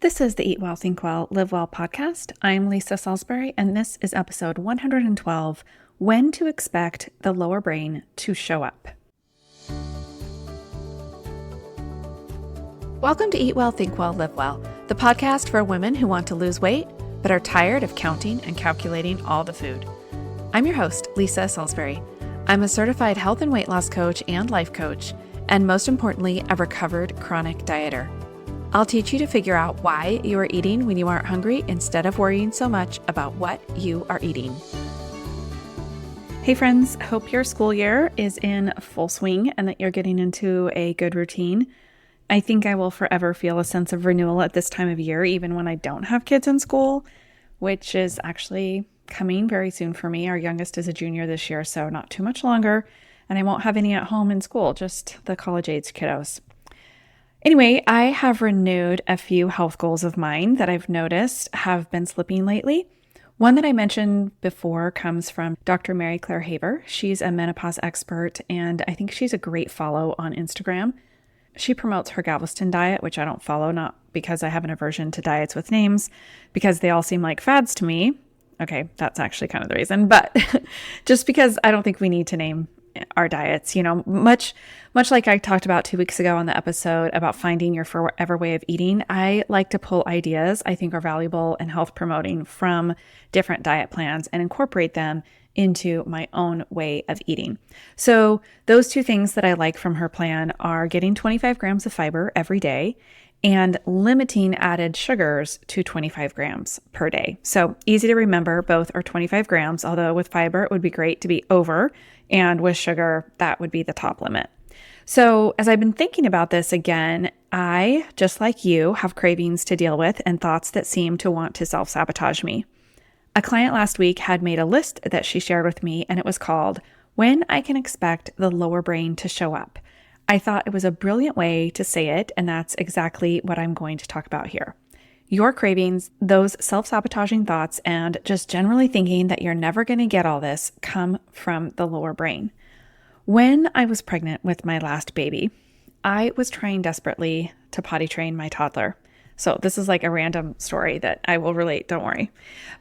This is the Eat Well, Think Well, Live Well podcast. I'm Lisa Salisbury, and this is episode 112, When to Expect the Lower Brain to Show Up. Welcome to Eat Well, Think Well, Live Well, the podcast for women who want to lose weight, but are tired of counting and calculating all the food. I'm your host, Lisa Salisbury. I'm a certified health and weight loss coach and life coach, and most importantly, a recovered chronic dieter. I'll teach you to figure out why you are eating when you aren't hungry instead of worrying so much about what you are eating. Hey friends, hope your school year is in full swing and that you're getting into a good routine. I think I will forever feel a sense of renewal at this time of year, even when I don't have kids in school, which is actually coming very soon for me. Our youngest is a junior this year, so not too much longer. And I won't have any at home in school, just the college-age kiddos. Anyway, I have renewed a few health goals of mine that I've noticed have been slipping lately. One that I mentioned before comes from Dr. Mary Claire Haver. She's a menopause expert, and I think she's a great follow on Instagram. She promotes her Galveston diet, which I don't follow, not because I have an aversion to diets with names, because they all seem like fads to me. Okay, that's actually kind of the reason, but just because I don't think we need to name our diets, much like I talked about 2 weeks ago on the episode about finding your forever way of eating. I like to pull ideas I think are valuable and health promoting from different diet plans and incorporate them into my own way of eating. So those two things that I like from her plan are getting 25 grams of fiber every day and limiting added sugars to 25 grams per day. So easy to remember, both are 25 grams, although with fiber, it would be great to be over, and with sugar, that would be the top limit. So as I've been thinking about this again, I, just like you, have cravings to deal with and thoughts that seem to want to self-sabotage me. A client last week had made a list that she shared with me, and it was called, When I Can Expect the Lower Brain to Show Up. I thought it was a brilliant way to say it, and that's exactly what I'm going to talk about here. Your cravings, those self-sabotaging thoughts, and just generally thinking that you're never going to get all this come from the lower brain. When I was pregnant with my last baby, I was trying desperately to potty train my toddler. So this is like a random story that I will relate, don't worry.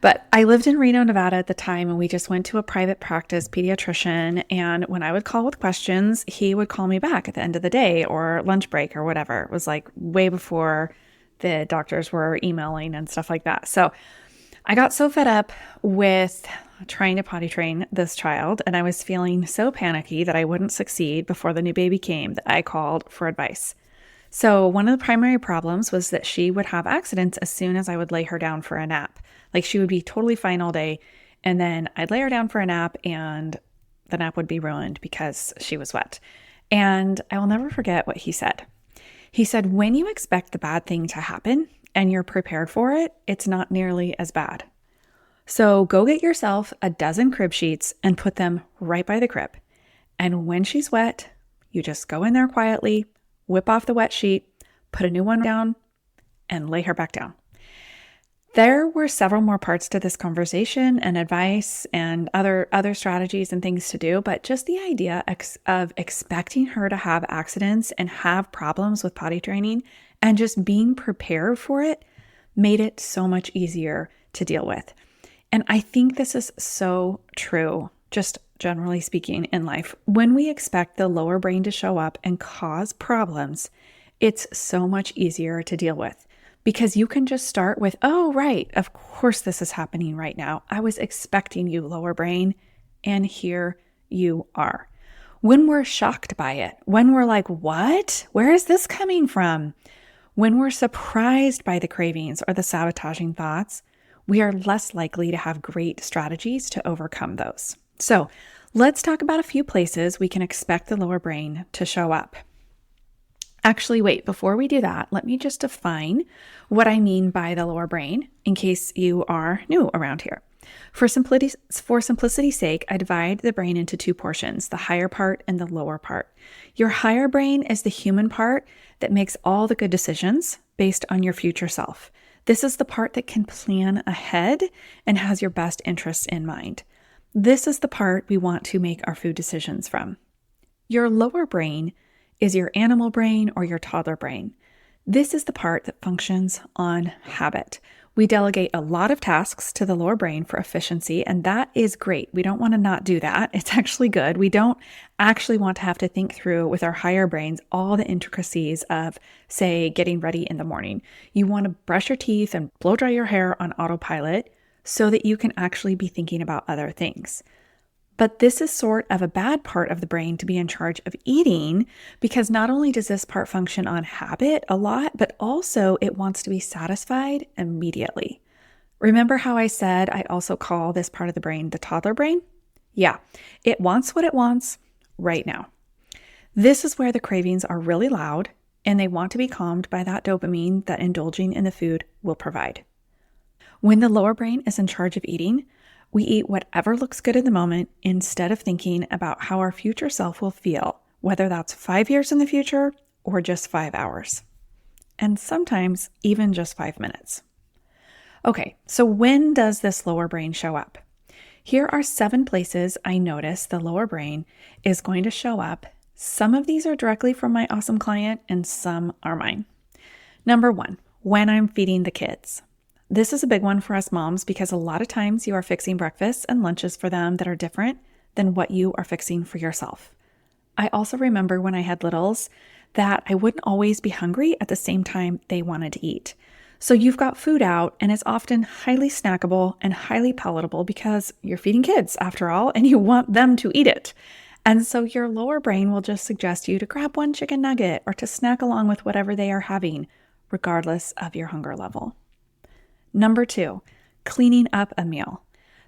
But I lived in Reno, Nevada at the time, and we just went to a private practice pediatrician. And when I would call with questions, he would call me back at the end of the day or lunch break or whatever. It was like way before the doctors were emailing and stuff like that. So I got so fed up with trying to potty train this child, and I was feeling so panicky that I wouldn't succeed before the new baby came that I called for advice. So one of the primary problems was that she would have accidents as soon as I would lay her down for a nap. Like she would be totally fine all day, and then I'd lay her down for a nap and the nap would be ruined because she was wet. And I will never forget what he said. He said, when you expect the bad thing to happen and you're prepared for it, it's not nearly as bad. So go get yourself a dozen crib sheets and put them right by the crib. And when she's wet, you just go in there quietly, whip off the wet sheet, put a new one down, and lay her back down. There were several more parts to this conversation and advice and other strategies and things to do, but just the idea of expecting her to have accidents and have problems with potty training and just being prepared for it made it so much easier to deal with. And I think this is so true, just generally speaking in life. When we expect the lower brain to show up and cause problems, it's so much easier to deal with. Because you can just start with, oh, right, of course this is happening right now. I was expecting you, lower brain, and here you are. When we're shocked by it, when we're like, what? Where is this coming from? When we're surprised by the cravings or the sabotaging thoughts, we are less likely to have great strategies to overcome those. So let's talk about a few places we can expect the lower brain to show up. Actually, wait, before we do that, let me just define what I mean by the lower brain in case you are new around here. For simplicity's sake, I divide the brain into two portions, the higher part and the lower part. Your higher brain is the human part that makes all the good decisions based on your future self. This is the part that can plan ahead and has your best interests in mind. This is the part we want to make our food decisions from. Your lower brain is your animal brain or your toddler brain. This is the part that functions on habit. We delegate a lot of tasks to the lower brain for efficiency, and that is great. We don't want to not do that. It's actually good. We don't actually want to have to think through with our higher brains all the intricacies of, say, getting ready in the morning. You want to brush your teeth and blow dry your hair on autopilot so that you can actually be thinking about other things. But this is sort of a bad part of the brain to be in charge of eating, because not only does this part function on habit a lot, but also it wants to be satisfied immediately. Remember how I said I also call this part of the brain the toddler brain? Yeah, it wants what it wants right now. This is where the cravings are really loud, and they want to be calmed by that dopamine that indulging in the food will provide. When the lower brain is in charge of eating, we eat whatever looks good in the moment instead of thinking about how our future self will feel, whether that's 5 years in the future or just 5 hours. And sometimes even just 5 minutes. Okay, so when does this lower brain show up? Here are 7 places I notice the lower brain is going to show up. Some of these are directly from my awesome client and some are mine. Number 1, when I'm feeding the kids. This is a big one for us moms because a lot of times you are fixing breakfasts and lunches for them that are different than what you are fixing for yourself. I also remember when I had littles that I wouldn't always be hungry at the same time they wanted to eat. So you've got food out and it's often highly snackable and highly palatable because you're feeding kids after all and you want them to eat it. And so your lower brain will just suggest you to grab one chicken nugget or to snack along with whatever they are having, regardless of your hunger level. Number 2, cleaning up a meal.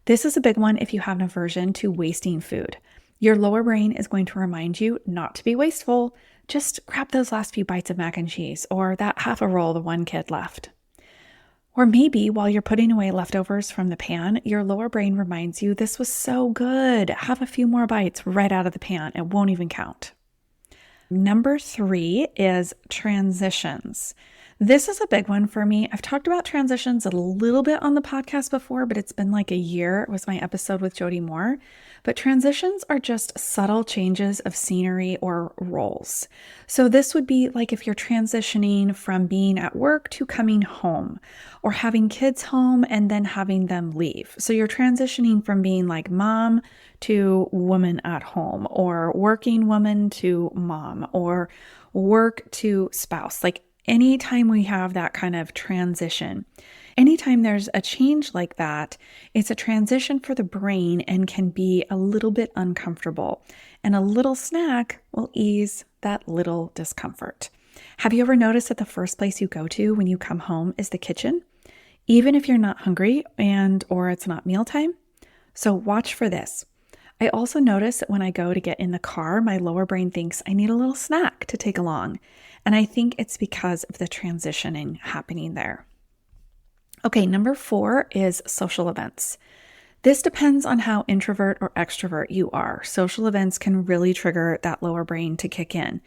This is a big one if you have an aversion to wasting food. Your lower brain is going to remind you not to be wasteful. Just grab those last few bites of mac and cheese or that half a roll the one kid left. Or maybe while you're putting away leftovers from the pan, your lower brain reminds you this was so good. Have a few more bites right out of the pan. It won't even count. Number 3 is transitions. This is a big one for me. I've talked about transitions a little bit on the podcast before, but it's been like a year. It was my episode with Jody Moore. But transitions are just subtle changes of scenery or roles. So this would be like if you're transitioning from being at work to coming home, or having kids home and then having them leave. So you're transitioning from being like mom to woman at home, or working woman to mom, or work to spouse. Like anytime we have that kind of transition, anytime there's a change like that, it's a transition for the brain and can be a little bit uncomfortable. And a little snack will ease that little discomfort. Have you ever noticed that the first place you go to when you come home is the kitchen? Even if you're not hungry or it's not mealtime? So watch for this. I also notice that when I go to get in the car, my lower brain thinks I need a little snack to take along. And I think it's because of the transitioning happening there. Okay, number 4 is social events. This depends on how introvert or extrovert you are. Social events can really trigger that lower brain to kick in.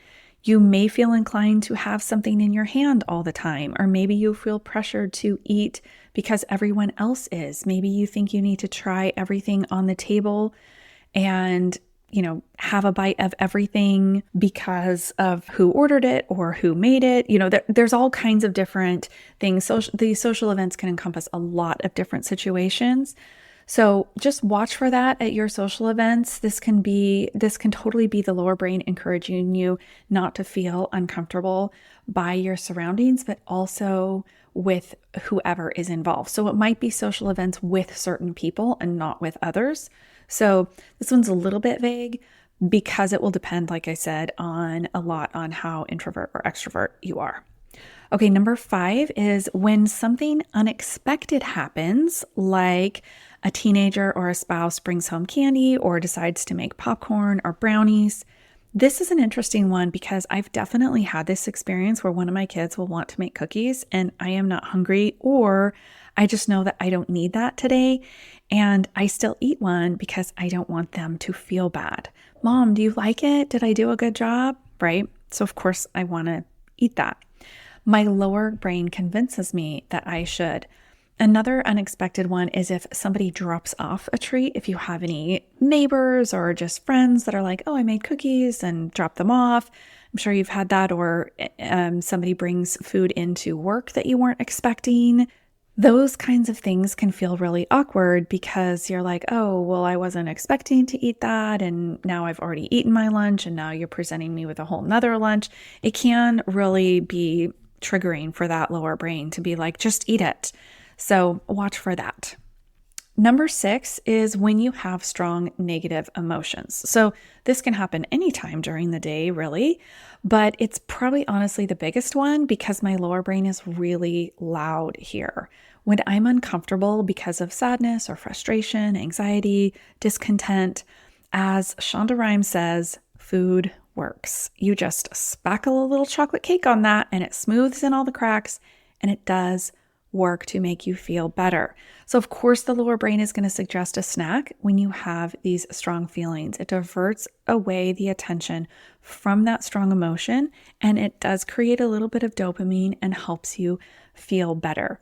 You may feel inclined to have something in your hand all the time, or maybe you feel pressured to eat because everyone else is. Maybe you think you need to try everything on the table and have a bite of everything because of who ordered it or who made it. There's all kinds of different things. These social events can encompass a lot of different situations. So just watch for that at your social events. This can totally be the lower brain encouraging you not to feel uncomfortable by your surroundings, but also with whoever is involved. So it might be social events with certain people and not with others. So this one's a little bit vague because it will depend, like I said, on how introvert or extrovert you are. Okay, number 5 is when something unexpected happens, like a teenager or a spouse brings home candy or decides to make popcorn or brownies. This is an interesting one because I've definitely had this experience where one of my kids will want to make cookies and I am not hungry, or I just know that I don't need that today. And I still eat one because I don't want them to feel bad. Mom, do you like it? Did I do a good job? Right? So of course I want to eat that. My lower brain convinces me that I should. Another unexpected one is if somebody drops off a treat. If you have any neighbors or just friends that are like, oh, I made cookies and drop them off. I'm sure you've had that, or somebody brings food into work that you weren't expecting. Those kinds of things can feel really awkward because you're like, oh, well, I wasn't expecting to eat that. And now I've already eaten my lunch and now you're presenting me with a whole nother lunch. It can really be triggering for that lower brain to be like, just eat it. So watch for that. Number 6 is when you have strong negative emotions. So this can happen anytime during the day, really, but it's probably honestly the biggest one because my lower brain is really loud here. When I'm uncomfortable because of sadness or frustration, anxiety, discontent, as Shonda Rhimes says, food works. You just spackle a little chocolate cake on that and it smooths in all the cracks, and it does work to make you feel better. So of course the lower brain is going to suggest a snack when you have these strong feelings. It diverts away the attention from that strong emotion, and it does create a little bit of dopamine and helps you feel better.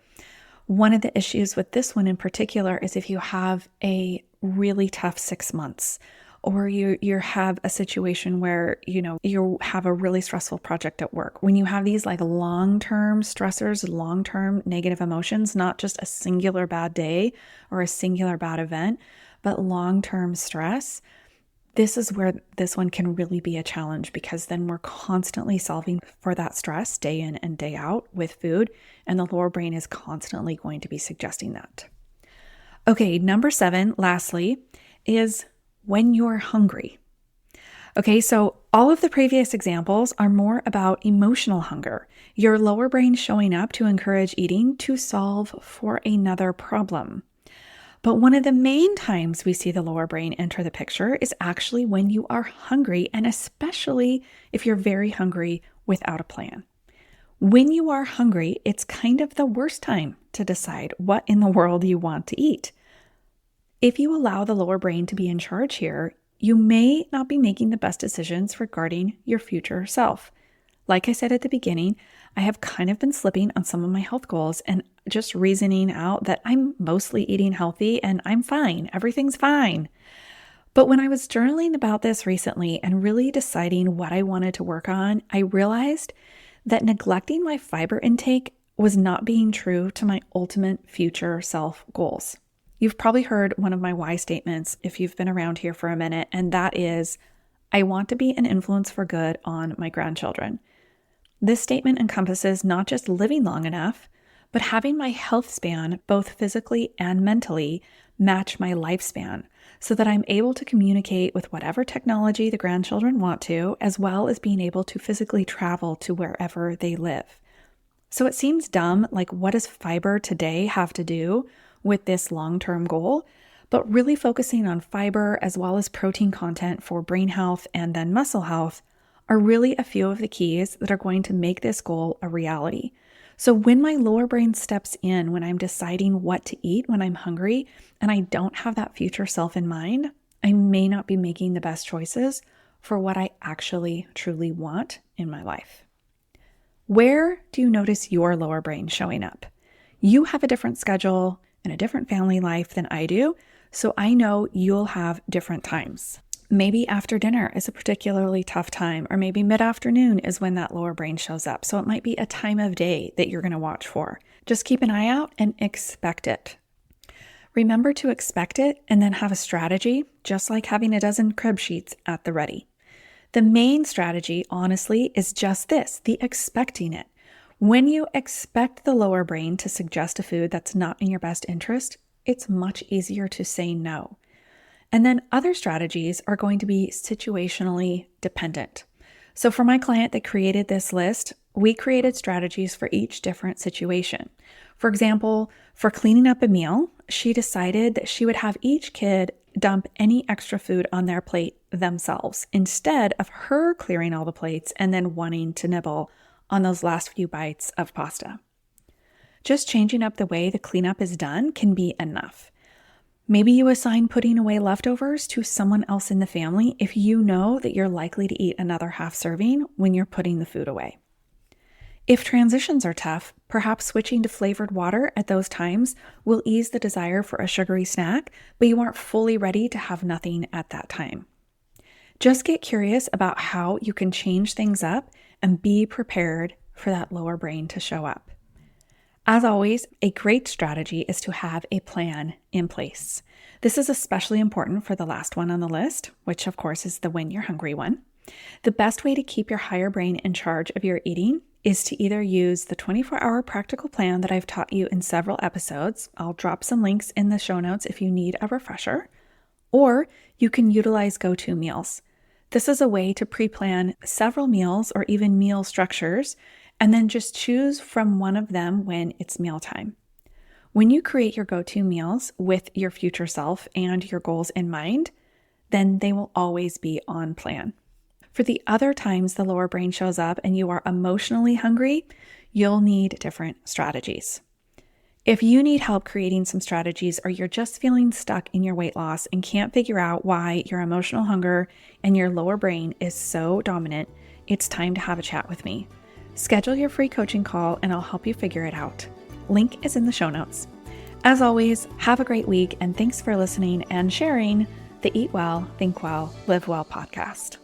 One of the issues with this one in particular is if you have a really tough 6 months, or you have a situation where, you have a really stressful project at work. When you have these like long-term stressors, long-term negative emotions, not just a singular bad day or a singular bad event, but long-term stress, this is where this one can really be a challenge, because then we're constantly solving for that stress day in and day out with food, and the lower brain is constantly going to be suggesting that. Okay, number 7, lastly, is when you're hungry. Okay, so all of the previous examples are more about emotional hunger, your lower brain showing up to encourage eating to solve for another problem. But one of the main times we see the lower brain enter the picture is actually when you are hungry, and especially if you're very hungry without a plan. When you are hungry, it's kind of the worst time to decide what in the world you want to eat. If you allow the lower brain to be in charge here, you may not be making the best decisions regarding your future self. Like I said at the beginning, I have kind of been slipping on some of my health goals and just reasoning out that I'm mostly eating healthy and I'm fine. Everything's fine. But when I was journaling about this recently and really deciding what I wanted to work on, I realized that neglecting my fiber intake was not being true to my ultimate future self goals. You've probably heard one of my why statements if you've been around here for a minute, and that is, I want to be an influence for good on my grandchildren. This statement encompasses not just living long enough, but having my health span, both physically and mentally, match my lifespan so that I'm able to communicate with whatever technology the grandchildren want to, as well as being able to physically travel to wherever they live. So it seems dumb, like what does fiber today have to do with this long-term goal? But really focusing on fiber as well as protein content for brain health and then muscle health are really a few of the keys that are going to make this goal a reality. So when my lower brain steps in, when I'm deciding what to eat when I'm hungry and I don't have that future self in mind, I may not be making the best choices for what I actually truly want in my life. Where do you notice your lower brain showing up? You have a different schedule and a different family life than I do, so I know you'll have different times. Maybe after dinner is a particularly tough time, or maybe mid-afternoon is when that lower brain shows up. So it might be a time of day that you're going to watch for. Just keep an eye out and expect it. Remember to expect it and then have a strategy, just like having a dozen crib sheets at the ready. The main strategy, honestly, is just this, the expecting it. When you expect the lower brain to suggest a food that's not in your best interest, it's much easier to say no. And then other strategies are going to be situationally dependent. So for my client that created this list, we created strategies for each different situation. For example, for cleaning up a meal, she decided that she would have each kid dump any extra food on their plate themselves instead of her clearing all the plates and then wanting to nibble on those last few bites of pasta. Just changing up the way the cleanup is done can be enough. Maybe you assign putting away leftovers to someone else in the family if you know that you're likely to eat another half serving when you're putting the food away. If transitions are tough, perhaps switching to flavored water at those times will ease the desire for a sugary snack, but you aren't fully ready to have nothing at that time. Just get curious about how you can change things up and be prepared for that lower brain to show up. As always, a great strategy is to have a plan in place. This is especially important for the last one on the list, which of course is the when you're hungry one. The best way to keep your higher brain in charge of your eating is to either use the 24-hour practical plan that I've taught you in several episodes. I'll drop some links in the show notes if you need a refresher. Or you can utilize go-to meals. This is a way to pre-plan several meals or even meal structures, and then just choose from one of them when it's mealtime. When you create your go-to meals with your future self and your goals in mind, then they will always be on plan. For the other times the lower brain shows up and you are emotionally hungry, you'll need different strategies. If you need help creating some strategies, or you're just feeling stuck in your weight loss and can't figure out why your emotional hunger and your lower brain is so dominant, it's time to have a chat with me. Schedule your free coaching call and I'll help you figure it out. Link is in the show notes. As always, have a great week and thanks for listening and sharing the Eat Well, Think Well, Live Well podcast.